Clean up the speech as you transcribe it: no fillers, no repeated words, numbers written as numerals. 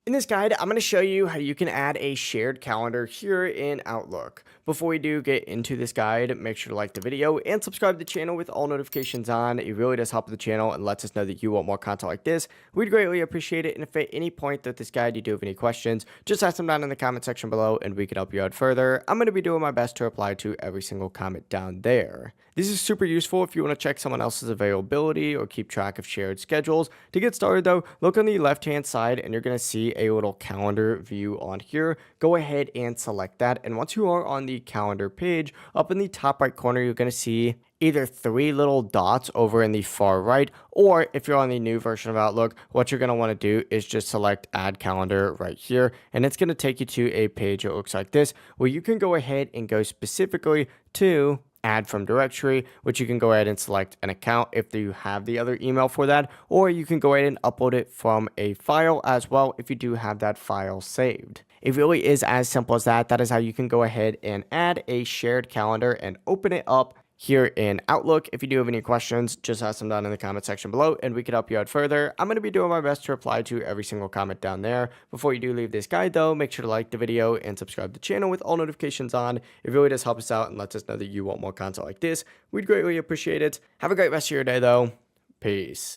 In this guide, I'm going to show you how you can add a shared calendar here in Outlook. Before we do get into this guide, make sure to like the video and subscribe to the channel with all notifications on. It really does help the channel and lets us know that you want more content like this. We'd greatly appreciate it. And if at any point that this guide you do have any questions, just ask them down in the comment section below and we can help you out further. I'm going to be doing my best to reply to every single comment down there. This is super useful if you want to check someone else's availability or keep track of shared schedules. To get started though, look on the left hand side and you're going to see a little calendar view on here. Go ahead and select that. And once you are on the calendar page, up in the top right corner, you're going to see either three little dots over in the far right, or if you're on the new version of Outlook, what you're going to want to do is just select add calendar right here. And it's going to take you to a page that looks like this, where you can go ahead and go specifically to add from directory, which you can go ahead and select an account if you have the other email for that, or you can go ahead and upload it from a file as well if you do have that file saved. It really is as simple as that. That is how you can go ahead and add a shared calendar and open it up here in Outlook. If you do have any questions, just ask them down in the comment section below and we can help you out further. I'm going to be doing my best to reply to every single comment down there. Before you do leave this guide though, make sure to like the video and subscribe to the channel with all notifications on. It really does help us out and lets us know that you want more content like this. We'd greatly appreciate it. Have a great rest of your day though. Peace.